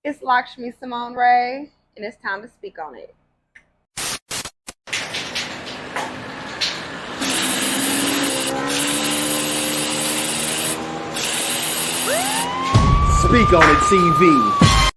It's Lakshmi Symone Rae, and it's time to speak on it. Speak on it, TV.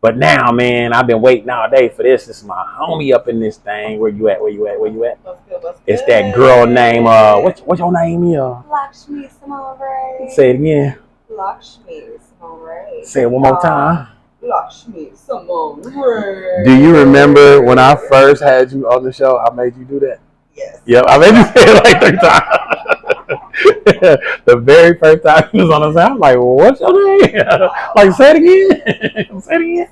But now, man, I've been waiting all day for this. This is my homie up in this thing. Where you at? Where you at? Where you at? What's good? It's that girl name. What's your name here? Lakshmi Symone Rae. Say it again. Lakshmi Symone Rae. Say it one more time. Lakshmi Symone Rae. Do you remember when I first had you on the show? I made you do that. Yes. Yep, I made you say it like 3 times. The very first time he was on the show, I'm like, well, what's your name? Like, say it again. Say it again.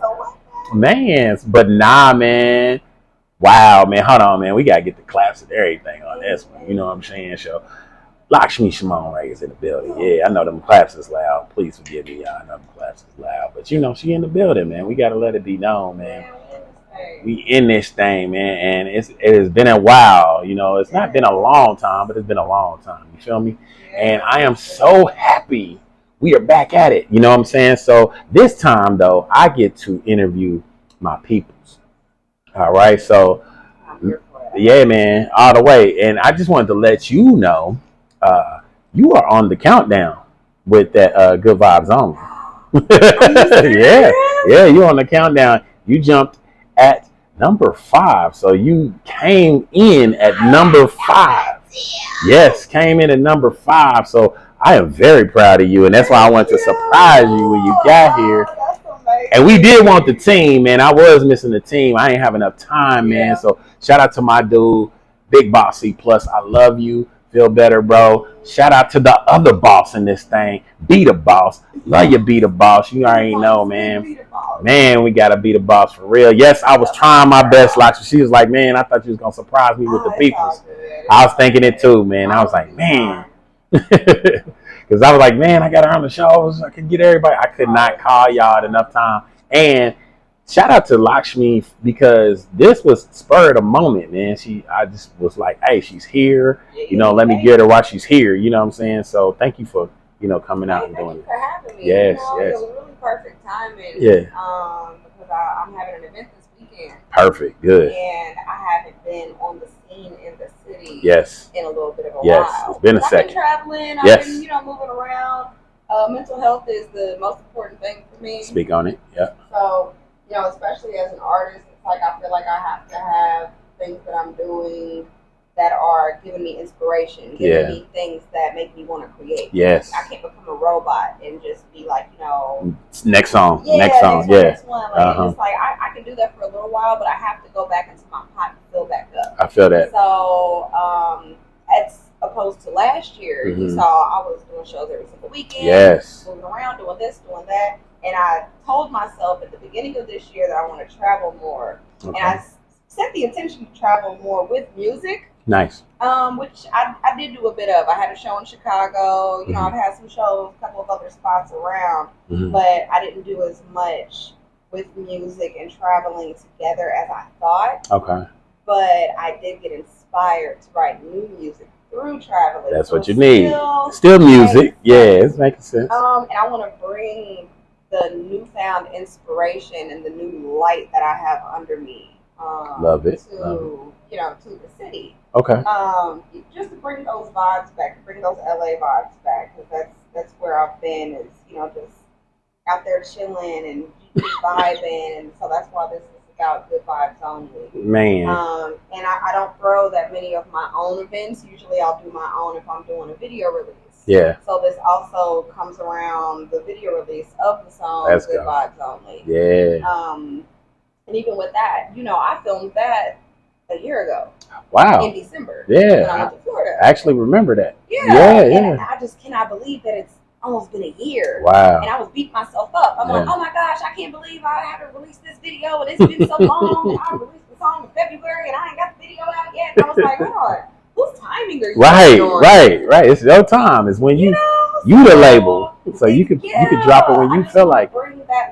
Man, but nah, man. Wow, man. Hold on, man. We got to get the claps and everything on this one. You know what I'm saying? So, Lakshmi Symone Rae is in the building. Yeah, I know them claps is loud. Please forgive me, y'all. I know them claps is loud. But, you know, she in the building, man. We got to let it be known, man. We in this thing, man. And it has been a while. You know, it's not been a long time, but it's been a long time. You feel me? And I am so happy we are back at it. You know what I'm saying? So this time, though, I get to interview my peoples. All right. So, yeah, man, all the way. And I just wanted to let you know, you are on the countdown with that Good Vibes Only. Yeah, you're on the countdown. You jumped at number 5. So you came in at number 5. Yes, came in at number 5. So I am very proud of you. And that's why I wanted to surprise you when you got here. And we did want the team, man. I was missing the team. I ain't have enough time, man. So shout out to my dude, Big Bossy Plus. I love you. Feel better, bro. Shout out to the other boss in this thing. Be the boss. Love you, be the boss. You already know, man. Man, we got to be the boss for real. Yes, I was trying my best. Like she was like, man, I thought you was going to surprise me with the peoples. I was thinking it too, man. I was like, man. Because I was like, man, I got her on the show. I could get everybody. I could not call y'all at enough time. And shout out to Lakshmi because this was spurred a moment, man. I just was like, hey, she's here. You know, let me get her while she's here. You know what I'm saying? So thank you for, coming out and doing it. Thank you for having me. Yes, yes. It was really perfect timing. Yeah. Because I'm having an event this weekend. Perfect. Good. And I haven't been on the scene in the city. Yes. In a little bit of a while. Yes. It's been a second. I've been traveling. I've been, moving around. Mental health is the most important thing for me. Speak on it. Yeah. So, especially as an artist, it's like I feel like I have to have things that I'm doing that are giving me inspiration, giving me things that make me want to create. Yes. I can't become a robot and just be like, next song. Yeah, next song. Next one. Like, it's like I can do that for a little while, but I have to go back into my pot and fill back up. I feel that. So, as opposed to last year, you saw I was doing shows every single weekend. Yes. Moving around, doing this, doing that. And I told myself at the beginning of this year that I want to travel more. Okay. And I set the intention to travel more with music. Nice. Which I did do a bit of. I had a show in Chicago. I've had some shows, a couple of other spots around. But I didn't do as much with music and traveling together as I thought. Okay. But I did get inspired to write new music through traveling. That's what you need. Still music. Yeah, it's making sense. And I want to bring the newfound inspiration and the new light that I have under me. Love it. To the city. Okay. Just to bring those vibes back, to bring those LA vibes back, because that's where I've been. Is just out there chilling and vibing, and so that's why this is about Good Vibes Only. Man. And I don't throw that many of my own events. Usually I'll do my own if I'm doing a video release. Yeah. So this also comes around the video release of the song Good Vibes Only. Yeah. And even with that, I filmed that a year ago. Wow. In December. Yeah. When I went to Florida. I actually remember that. Yeah. And I just cannot believe that it's almost been a year. Wow. And I was beating myself up. I'm like, oh my gosh, I can't believe I haven't released this video and it's been so long. I released the song in February and I ain't got the video out yet. And I was like, God, whose timing are you Right. It's your time. It's when you the label. So you could drop it when you feel like. Bring that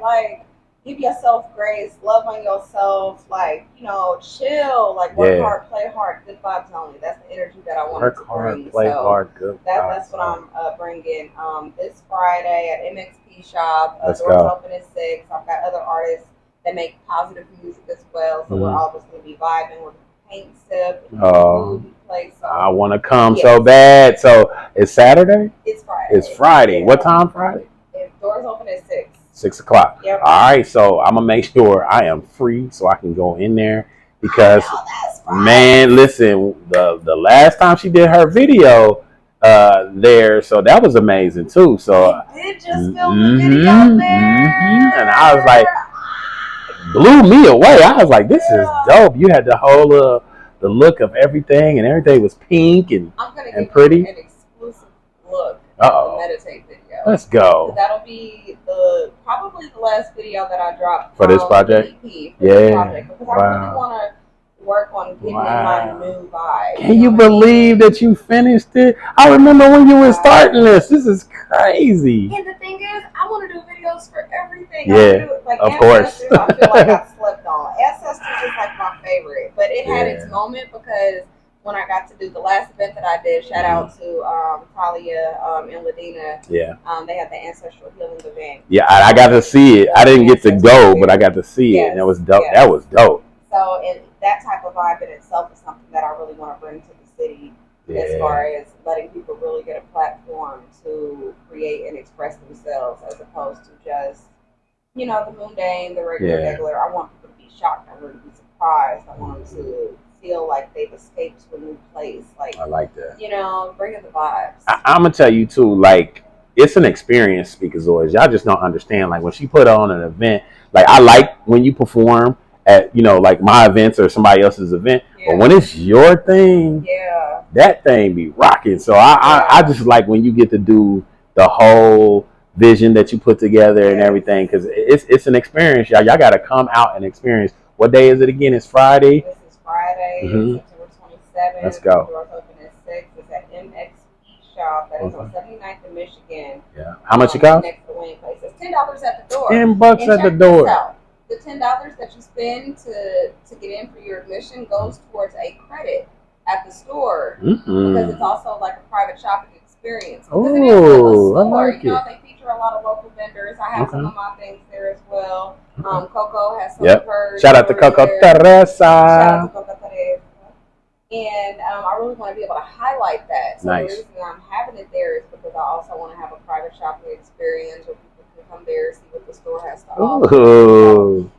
give yourself grace, love on yourself, like, chill, like work hard, play hard, good vibes only. That's the energy that I wanted to bring. Play hard, good vibes. That's what I'm bringing. This Friday at MXP Shop. Let's doors go. Open at 6. I've got other artists that make positive music as well, so we're all just going to be vibing. We're paint sip, food place. So. I want to come so bad. So it's Saturday? It's Friday. It's Friday. Yeah. What time Friday? Doors open at 6. 6 o'clock. Yep. All right, so I'm gonna make sure I am free so I can go in there because, man, listen, the last time she did her video there, so that was amazing too. So I did just film the video there, and I was like, blew me away. I was like, this is dope. You had the whole the look of everything, and everything was pink and pretty. An exclusive look at the Meditate video. Let's go. That'll be probably the last video that I dropped for this project. This project, because I really want to work on getting in my new vibe. Can you believe that you finished it? I remember when you were starting this. This is crazy. And the thing is, I want to do videos for everything. Yeah, of course. I feel like I slept on. Ancestors is like my favorite, but it had its moment because when I got to do the last event that I did, shout out to Talia and Ladina. Yeah. They had the ancestral healing event. Yeah, I got to see it. I didn't get to go, but I got to see it, and it was dope. That was dope. So, and that type of vibe in itself is something that I really want to bring to the city, as far as letting people really get a platform to create and express themselves, as opposed to just, the mundane, the regular. I want people to be shocked. I want them to be surprised. I want them to feel like they've escaped to a new place. Like, I like that. Bringing the vibes. I'm gonna tell you too, like, it's an experience, SpeakaBoxx. Y'all just don't understand. Like, when she put on an event, like, I like when you perform at, like my events or somebody else's event, but when it's your thing, that thing be rocking. So I just like when you get to do the whole vision that you put together and everything, because it's an experience. Y'all gotta come out and experience. What day is it again? It's Friday. Friday, September 27th. Let's go. Doors open at 6. It's at MXP Shop. That is on 79th in Michigan. Yeah. How much it costs? Next to Wayne Place. It's $10 at the door. $10 at the door. The $10 that you spend to get in for your admission goes towards a credit at the store, because it's also like a private shopping experience. Because it is a store. I like they feature a lot of local vendors. I have some of my things there as well. Coco has some of hers. Shout out to Coco Teresa. Shout out to Coco Teresa. And I really want to be able to highlight that. So the reason why I'm having it there is because I also want to have a private shopping experience where people can come there and see what the store has to offer. So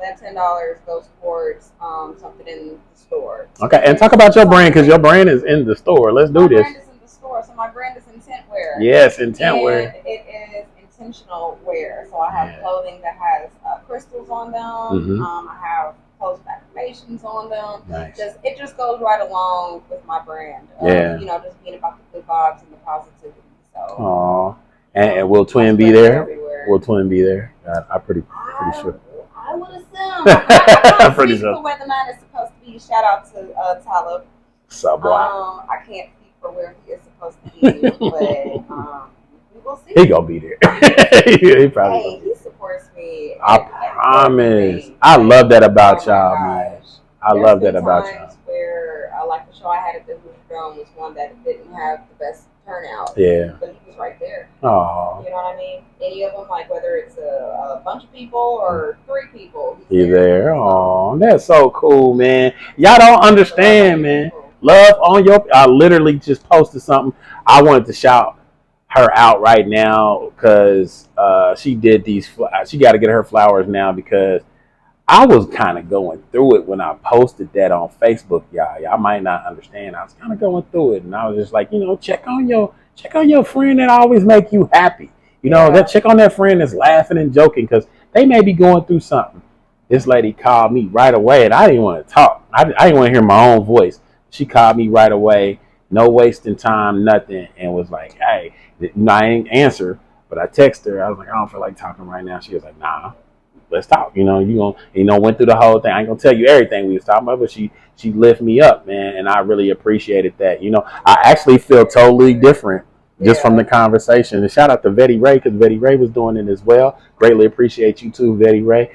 that $10 goes towards something in the store. Okay, and talk about your brand, because your brand is in the store. Let's do this. My brand is in the store, so my brand is Intent Wear. Yes, Intent Wear. And it is intentional wear. So I have clothing that has crystals on them. I have clothes with affirmations on them. It just goes right along with my brand. Just being about the good vibes and the positivity. So. And will Twin be there? Will Twin be there? I'm pretty sure. I would assume. I'm pretty sure. For where the man is supposed to be. Shout out to Tyler. I can't speak for where he is supposed to be, but we will see. He gonna be there. He supports me. I promise. I love that about y'all, man. I love that about y'all. Where like the show I had at the Hoosier Dome was one that didn't have the best turnout. Yeah. But he was right there. Oh. You know what I mean? Any of them, like whether it's a bunch of people or 3 people. He's there. Oh, that's so cool, man. Y'all don't understand, man. Love on your. I literally just posted something. I wanted to shout her out right now because she did these. She got to get her flowers now because I was kind of going through it when I posted that on Facebook, y'all. Y'all might not understand. I was kind of going through it, and I was just like, check on your friend that always make you happy. That check on that friend that's laughing and joking because they may be going through something. This lady called me right away, and I didn't want to talk. I didn't want to hear my own voice. She called me right away, no wasting time, nothing, and was like, hey, I didn't answer, but I texted her. I was like, I don't feel like talking right now. She was like, nah. Let's talk. Went through the whole thing. I ain't gonna tell you everything we was talking about, but she lifted me up, man, and I really appreciated that. I actually feel totally different just from the conversation. And shout out to Vetty Ray, because Vetty Ray was doing it as well. Greatly appreciate you too, Vetty Ray.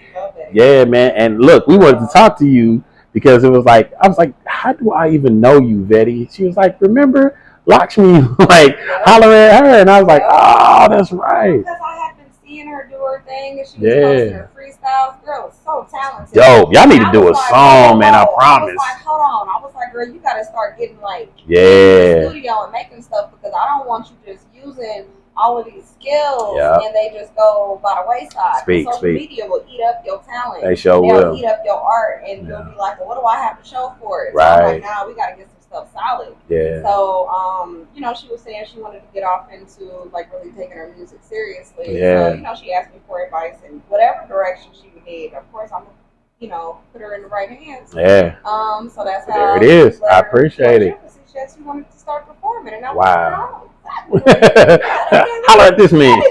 Yeah, man. And look, we wanted to talk to you because it was like, I was like, how do I even know you, Vetty? She was like, remember Lakshmi, like holler at her, and I was like, oh, that's right. Because I have been seeing her do her thing, and she was posting her freestyles. Girl is so talented. Yo, y'all need to do a song, man. I promise. I was like, hold on. I was like, girl, you got to start getting like in the studio and making stuff, because I don't want you just using all of these skills and they just go by the wayside. Social media will eat up your talent. They sure They'll will eat up your art, and you'll be like, well, what do I have to show for it? Right. So I'm like, nah, we got to get some stuff solid. Yeah. So, you know, she was saying she wanted to get off into like really taking her music seriously. Yeah. So, you know, she asked me for advice in whatever direction she would need. Of course, I'm, you know, put her in the right hands. Yeah. So that's how. There it is. I appreciate it. She wanted to start performing, and I wow. Holler at this man.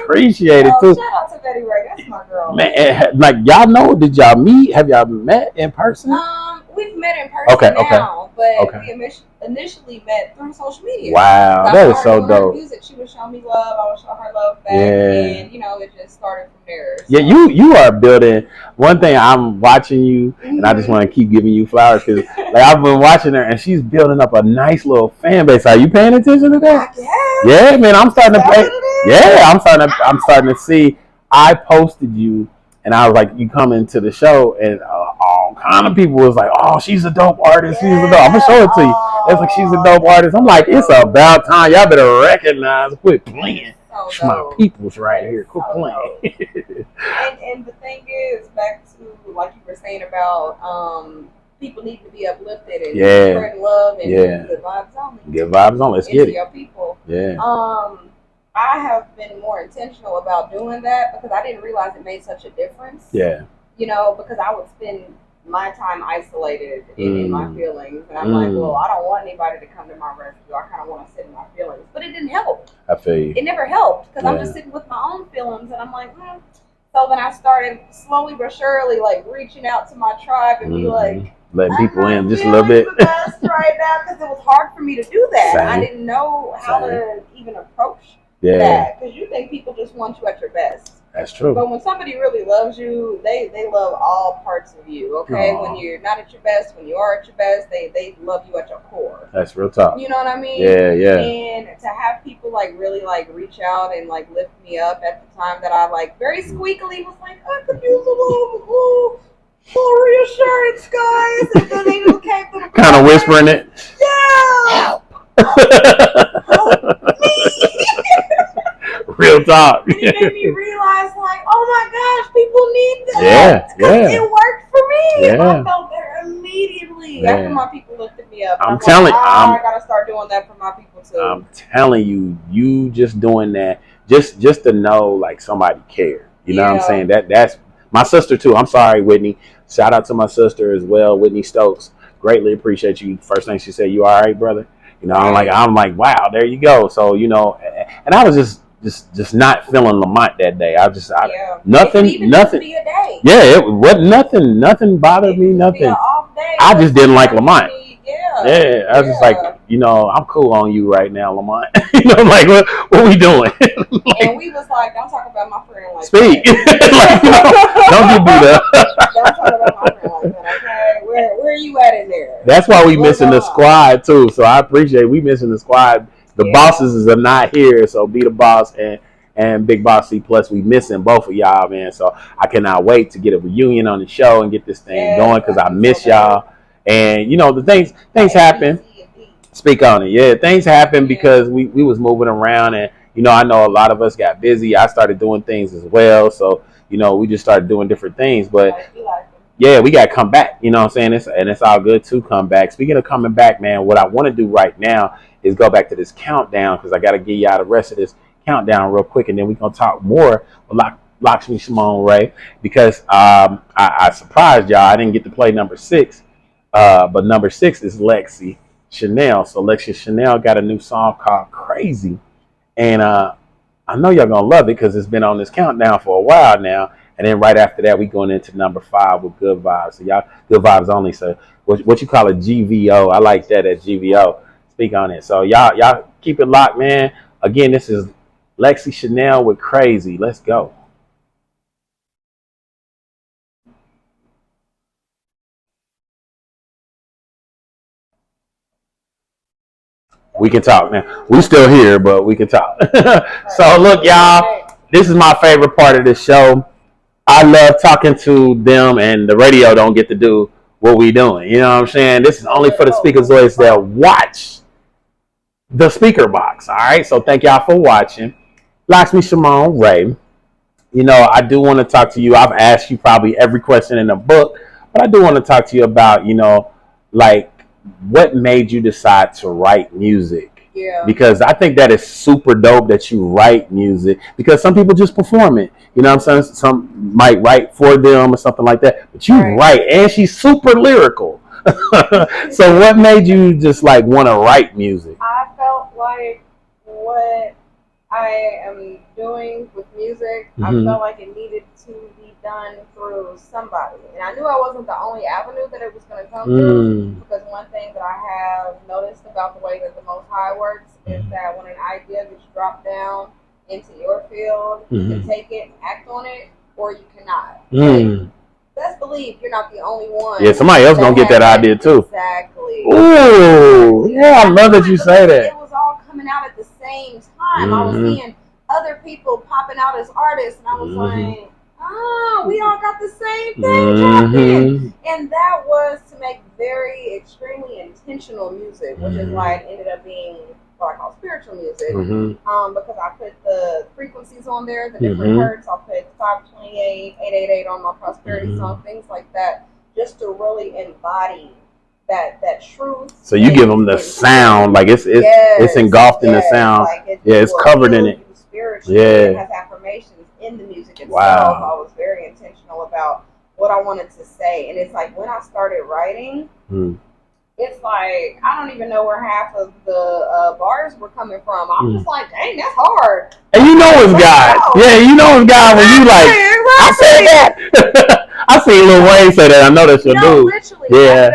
Appreciate it too. Shout out to Betty Ray. That's my girl. Man, like y'all know, did y'all meet? Have y'all met in person? We've met in person now, but we initially met through social media. Wow, that is so dope. Music, she would show me love, I would show her love back, and you know, it just started from there. So. Yeah, you are building. One thing, I'm watching you, and I just want to keep giving you flowers because, like, I've been watching her, and she's building up a nice little fan base. Are you paying attention to that? Yeah, man, I'm starting to play. Yeah, I'm starting to see. I posted you, and I was like, you come into the show, and all kind of people was like, oh, she's a dope artist. She's a dope. I'm gonna show it to you. It's like, she's a dope artist. I'm like, it's about time. Y'all better recognize. Quit playing. It's my people's right here. Quit playing. and the thing is, back to like you were saying about people need to be uplifted and spread love and good vibes only. Good vibes only. Let's get it. Your people. Yeah. I have been more intentional about doing that because I didn't realize it made such a difference. Yeah. You know, because I would spend my time isolated in my feelings. And I'm like, well, I don't want anybody to come to my rescue. I kind of want to sit in my feelings. But it didn't help. I feel you. It never helped because I'm just sitting with my own feelings. And I'm like, So then I started slowly but surely, like, reaching out to my tribe and be like, letting people in just a little bit. The best right now, because it was hard for me to do that. I didn't know how to even approach that, because you think people just want you at your best. That's true. But when somebody really loves you, they love all parts of you, okay? When you're not at your best, when you are at your best, they love you at your core. That's real talk. You know what I mean? Yeah, yeah. And to have people, like, really, like, reach out and, like, lift me up at the time that I, like, very squeakily was like, I could use a little reassurance, guys. And then they just came to the kind of whispering it. Yeah! Help! Help me! Real talk. And it made me realize, like, oh my gosh, people need that. Yeah. It worked for me. Yeah. I felt better immediately after my people lifted me up. I'm telling you, I gotta start doing that for my people too. I'm telling you, you just doing that, just to know, like, somebody cared. You know what I'm saying? That's my sister too. I'm sorry, Whitney. Shout out to my sister as well, Whitney Stokes. Greatly appreciate you. First thing she said, you all right, brother? You know, I'm like, wow, there you go. So, you know, and I was just not feeling Lamont that day. Nothing. Be a day. Yeah, it was nothing bothered me, nothing. I just didn't like Lamont. Yeah, I was just like, you know, I'm cool on you right now, Lamont. You know, like, what we doing? Like, and we was like, don't talk about my friend like speak. that. Like, don't get beat up. Don't talk about my friend like that, okay? Where are you at in there? That's why we missing the squad too. So I appreciate we missing the squad. The bosses are not here, so be the boss and Big Boss C Plus. We missing both of y'all, man. So I cannot wait to get a reunion on the show and get this thing going because I miss y'all. And you know, the things happen. Speak on it. Yeah, things happen because we was moving around, and you know, I know a lot of us got busy. I started doing things as well, so you know, we just started doing different things. But yeah, we got to come back. You know what I'm saying? It's all good to come back. Speaking of coming back, man, what I want to do right now is go back to this countdown because I got to get y'all the rest of this countdown real quick, and then we're going to talk more with Lakshmi Symone Rae because I surprised y'all. I didn't get to play number 6, but number 6 is Lexi Chanel. So Lexi Chanel got a new song called Crazy, and I know y'all going to love it because it's been on this countdown for a while now. And then right after that, we going into number 5 with Good Vibes. So y'all, Good Vibes only. So what you call it, GVO? I like that at GVO. speak on it. So y'all keep it locked, man. Again, this is Lexi Chanel with Crazy. Let's go. We can talk now. We still here, but we can talk. So look, y'all, this is my favorite part of the show. I love talking to them, and the radio don't get to do what we doing. You know what I'm saying? This is only for the speakerzoids that watch the SpeakaBoxx. All right. So thank y'all for watching. Lakshmi Symone Rae. You know, I do want to talk to you. I've asked you probably every question in the book, but I do want to talk to you about, like what made you decide to write music? Yeah. Because I think that is super dope that you write music, because some people just perform it. You know what I'm saying? Some might write for them or something like that, but you write, and she's super lyrical. So what made you just like want to write music? I felt like what I am doing with music, I felt like it needed to be done through somebody. And I knew I wasn't the only avenue that it was going to come through, because one thing that I have noticed about the way that the Most High works is that when an idea gets dropped down into your field, you can take it and act on it, or you cannot. Best believe you're not the only one. Yeah, somebody else gonna get that idea too. Exactly. Ooh, yeah, I love that you say that. It was all coming out at the same time. I was seeing other people popping out as artists, and I was like, oh, we all got the same thing dropping. And that was to make very extremely intentional music, which is why it ended up being what I call spiritual music. Because I put the frequencies on there, the different hertz. I'll put 528, 888 on my prosperity song, things like that, just to really embody that truth. So you give them the sound, like it's engulfed in the sound. Like it's covered in it. Spiritually, it has affirmations in the music itself. Wow. I was very intentional about what I wanted to say, and it's like when I started writing, it's like I don't even know where half of the bars were coming from. I'm just like, dang, that's hard. And you know it's God. Yeah, you know it's God when you like, I said that. I seen Lil Wayne say that. I know that's your dude. Literally. Yeah.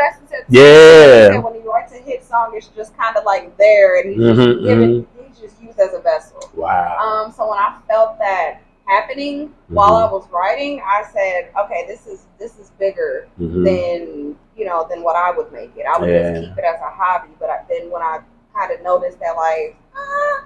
Yeah. When he writes a hit song, it's just kind of like there, and he's just used as a vessel. Wow. So when I felt that happening while I was writing, I said, okay, this is bigger than than what I would make it. I would just keep it as a hobby, but then when I kind of noticed that, like, I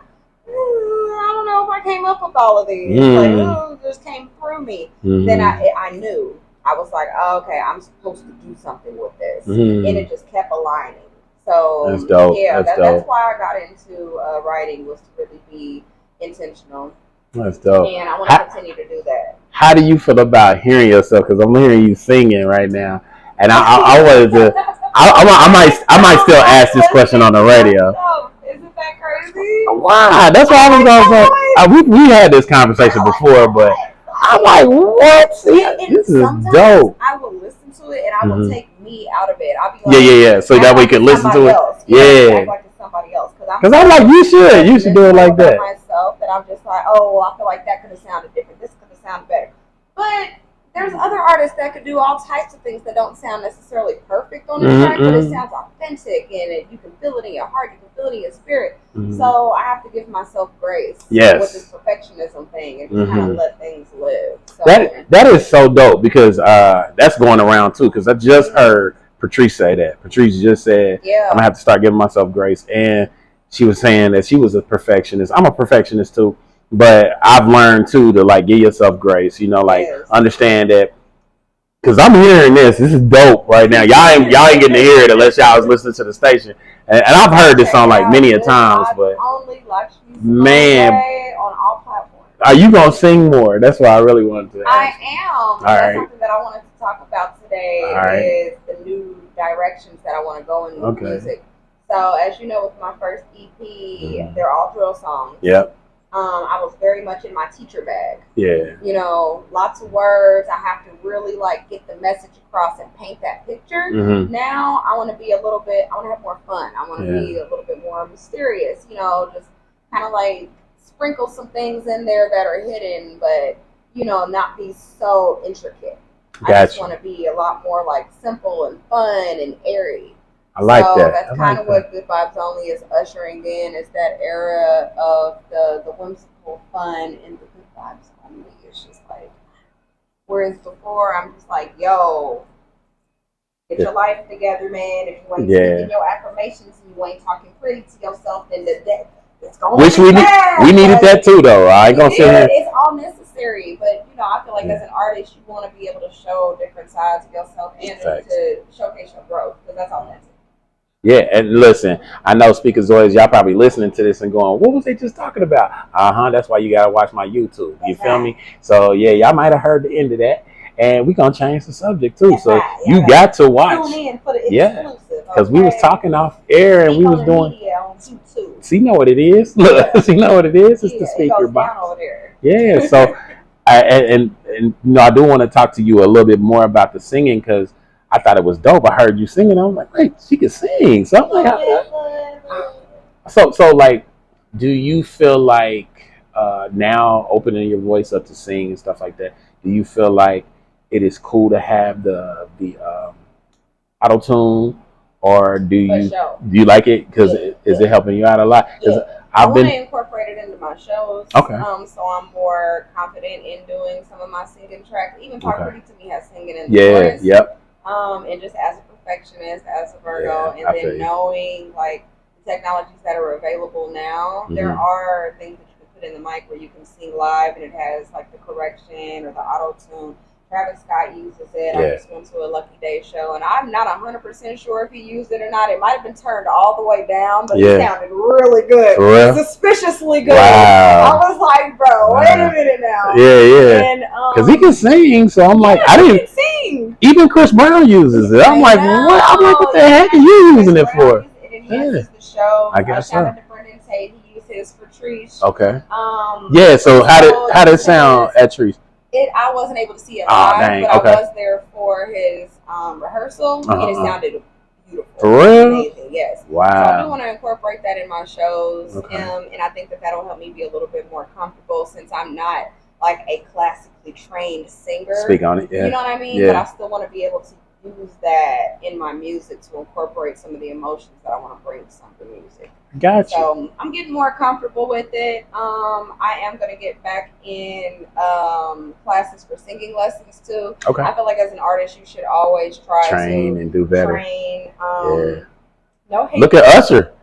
don't know if I came up with all of these, like, it just came through me. Then I knew. I was like, oh, okay, I'm supposed to do something with this, and it just kept aligning. So that's dope. Yeah, that's why I got into writing, was to really be intentional. That's dope. And I want to continue to do that. How do you feel about hearing yourself? Because I'm hearing you singing right now, and I wanted to. I might still ask this question on the radio. Isn't that crazy? Why? That's why I was going to say. We had this conversation before, but I'm like, what? This is dope. I will listen to it, and I will take me out of it. I'll be like, yeah. So that we can listen to it. Act like it's somebody else. Because I'm like, you should do it like that. Myself, that I'm just like, oh, I feel like that could have sounded different. This could have sounded better. But there's other artists that could do all types of things that don't sound necessarily perfect on the track, but it sounds authentic, and you can feel it in your heart, you can feel it in your spirit. So I have to give myself grace with this perfectionism thing, and just kind of let things live. So, that is so dope, because that's going around too, because I just heard Patrice say that. Patrice just said, I'm going to have to start giving myself grace. And she was saying that she was a perfectionist. I'm a perfectionist too. But I've learned too to like give yourself grace, understand that, because I'm hearing this is dope right now. Y'all ain't getting to hear it unless y'all was listening to the station. And I've heard this song like many a times, but only Lakshmi man, on all platforms. Are you gonna sing more? That's what I really wanted to ask. I am. That's something that I wanted to talk about today is the new directions that I want to go in with music. So as you know, with my first EP, they're all drill songs. Yep. I was very much in my teacher bag. Yeah. Lots of words. I have to really like get the message across and paint that picture. Now I want to be I want to have more fun. I want to be a little bit more mysterious, just kind of like sprinkle some things in there that are hidden, but, not be so intricate. I just want to be a lot more like simple and fun and airy. I like so that. that's kind of what Good Vibes Only is ushering in, is that era of the whimsical fun and the Good Vibes Only. It's just like, whereas before I'm just like, yo, get your life together, man. If you ain't speaking your affirmations and you ain't talking pretty to yourself, then it's going to be bad. We needed that too, though. I ain't gonna say that. It's all necessary, but I feel like as an artist, you want to be able to show different sides of yourself and to showcase your growth, because that's all necessary. Yeah, and listen, I know SpeakaBoxx, y'all probably listening to this and going, what was they just talking about? That's why you gotta watch my YouTube. You feel me? So yeah, y'all might have heard the end of that. And we're gonna change the subject too. So you got to watch. Tune in for the exclusive. Because we was talking off air and we was doing. See, know what it is? Look, see, know what it is? It's the SpeakaBoxx. Yeah. So, I do want to talk to you a little bit more about the singing, because I thought it was dope. I heard you singing. I was like, wait, she can sing. So I'm like, so like, do you feel like now opening your voice up to sing and stuff like that? Do you feel like it is cool to have the auto tune, or do you like it? Because is it helping you out a lot? I want to incorporate it into my shows. Okay. So I'm more confident in doing some of my singing tracks. Even Talk Pretty to Me has singing in the chorus. Yep. And just as a perfectionist, as a Virgo, and then knowing like the technologies that are available now, there are things that you can put in the mic where you can sing live, and it has like the correction or the auto tune. Travis Scott uses it. I just went to a Lucky Day show, and I'm not 100% sure if he used it or not. It might have been turned all the way down, but it sounded really good. Suspiciously good. Wow. I was like, bro, wait a minute now. Yeah. Because he can sing, so I'm like, I didn't sing. Even Chris Brown uses it. I'm like, what? I'm like, what the heck are you using it for? And he uses the show. I guess so. He used his for Trees. Okay. So how did it sound at Trees? I wasn't able to see it live, but I was there for his rehearsal, and it sounded beautiful. For real? Amazing, yes. Wow. So I do want to incorporate that in my shows, and I think that'll help me be a little bit more comfortable, since I'm not like a classically trained singer. Speak on it, yeah. You know what I mean? Yeah. But I still want to be able to use that in my music to incorporate some of the emotions that I want to bring to some of the music. Gotcha. So I'm getting more comfortable with it. I am going to get back in classes for singing lessons too. Okay. I feel like as an artist, you should always try to and do better. Train. No hate. Look at Usher.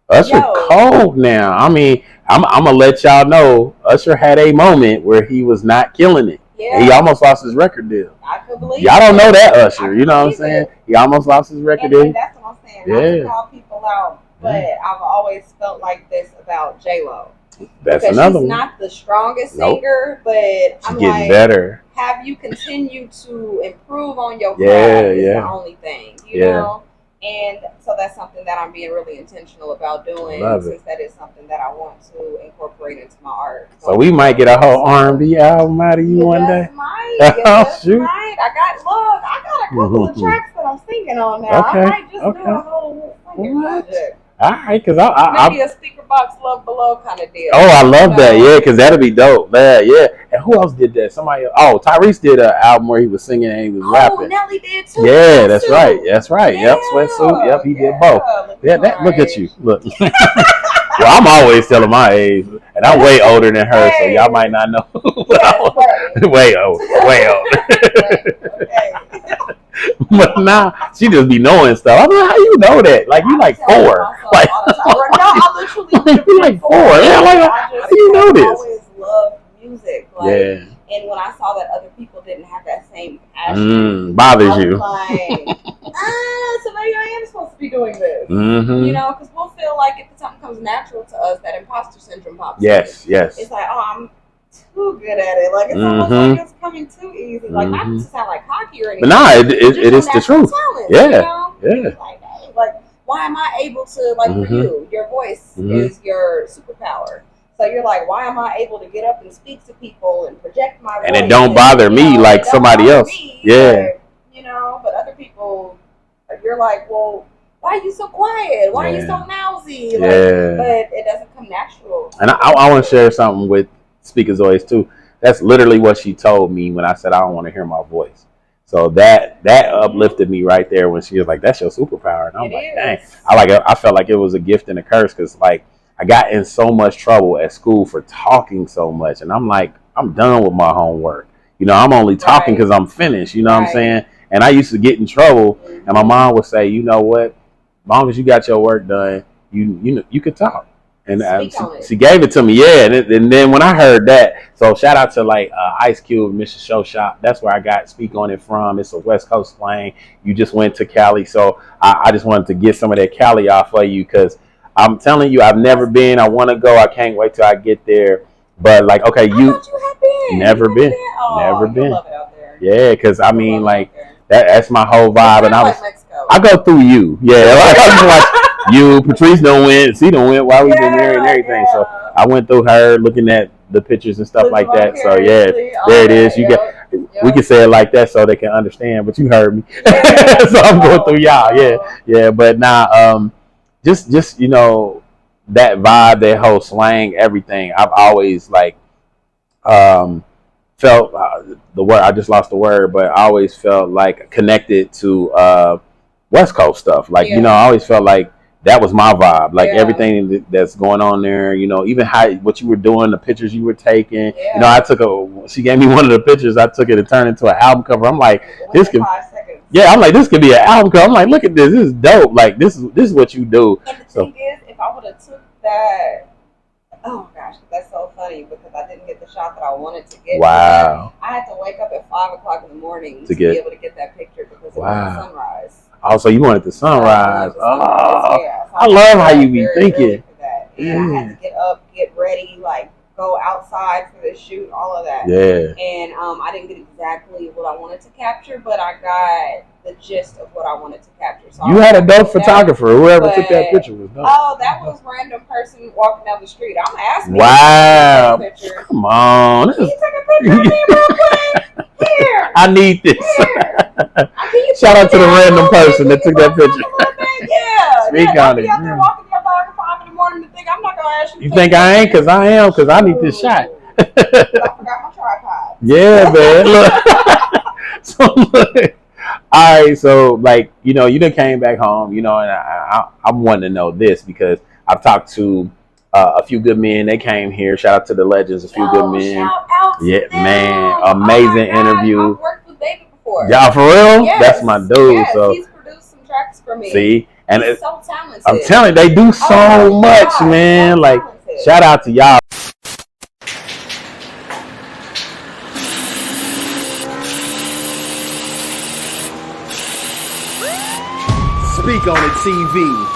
Usher cold now. I mean, I'm gonna let y'all know. Usher had a moment where he was not killing it. Yeah. He almost lost his record deal. I could believe y'all don't know that Usher. You know what I'm saying? He almost lost his record deal. That's what I'm saying. Not to call people out. But I've always felt like this about J-Lo. That's another one. She's not the strongest singer, but I'm getting like, better. Have you continued to improve on your craft is the only thing, you know? And so that's something that I'm being really intentional about doing, since that is something that I want to incorporate into my art. So we might get a whole R&B album out of you one day. Shoot. I got a couple of tracks that I'm singing on now. I might just do a whole project. All right, because maybe a SpeakaBoxx Love Below kind of deal. Oh, I love that. Yeah, because that'll be dope. Yeah. And who else did that? Somebody. Oh, Tyrese did an album where he was singing and he was rapping. Nelly did too. Yeah, that's right. Yeah. Yep, Sweatsuit. Yep, he did both. Look at you. Look. Well, I'm always telling my age, and I'm way older than her, so y'all might not know. Way older. But now she just be knowing stuff. I'm like, how you know that? Like you like 4. Like I literally you like 4. Yeah, like how you know this? I always loved music. Like, and when I saw that other people didn't have that same passion, bothers you. Like, so maybe I am supposed to be doing this. You know, because we'll feel like if something comes natural to us, that imposter syndrome pops in. Yes. It's like, oh, I'm too good at it. Like it's almost like it's coming too easy. Like not to sound like cocky or anything. But nah, it is the truth. Talent, yeah. You know? Like why am I able to for you? Your voice is your superpower. So you're like, why am I able to get up and speak to people and project my voice? And it don't bother me like somebody else. But, you know, but other people, you're like, well, why are you so quiet? Why are you so mousy? Like, but it doesn't come natural. And I want to share something with SpeakaBoxx too. That's literally what she told me when I said I don't want to hear my voice. So that uplifted me right there when she was like, "That's your superpower," and I'm like, "Dang!" I felt like it was a gift and a curse because like I got in so much trouble at school for talking so much, and I'm like, I'm done with my homework. I'm only talking because I'm finished. You know what I'm saying? And I used to get in trouble, and my mom would say, "You know what? As long as you got your work done, you could talk." And she gave it to me, yeah. And then when I heard that, so shout out to like Ice Cube, Mr. Show Shop. That's where I got Speak On It from. It's a West Coast slang. You just went to Cali, so I just wanted to get some of that Cali off of you because I'm telling you, I've never been. I want to go. I can't wait till I get there. But like, okay, you have been. Never been, Oh, never been. Love it out there. Yeah, because I mean, like that's my whole vibe, and I go through you. Yeah, like I just watch. You, Patrice don't win. She don't win. Why we been married and everything? Yeah. So I went through her, looking at the pictures and stuff like that. So yeah, there it is. You get. We can say it like that so they can understand. But you heard me. Yeah. So I'm going through y'all. Yeah. But now, just that vibe, that whole slang, everything. I've always like felt the word. I just lost the word, but I always felt like connected to West Coast stuff. Like I always felt like. That was my vibe. Like everything that's going on there, even what you were doing, the pictures you were taking. I took she gave me one of the pictures. I took it and turned it into an album cover. I'm like, this could, I'm like, this could be an album cover. I'm like, look at this. This is dope. Like this is what you do. And the thing is, if I would have took that, oh gosh, that's so funny because I didn't get the shot that I wanted to get. Wow. I had to wake up at 5:00 in the morning to be able to get that picture because it was a sunrise. Oh, so you wanted the sunrise. I love how you be thinking. And I had to get up, get ready, like go outside for the shoot, all of that. Yeah. And I didn't get exactly what I wanted to capture, but I got the gist of what I wanted to capture. So you had a dope photographer. Whoever took that picture was dope. Oh, that was a random person walking down the street. I'm asking. Wow. Come on. Can you take a picture of me real quick? Here. I need this. Shout out to the random person that took that picture. Speak on it. I'm not gonna ask you. You think I ain't? Because I am. Because I need this shot. I forgot my tripod. Yeah, man. Look. So look. All right. So like you done came back home. And I'm wanting to know this because I've talked to a few good men. They came here. Shout out to the legends. A few good men. Shout out to them. Man. Amazing interview. I've worked with David before. Y'all for real? Yes. That's my dude. Yes, so he's produced some tracks for me. See. And he's so talented. I'm telling you, they do so much, man. So like, shout out to y'all. Speak On It TV.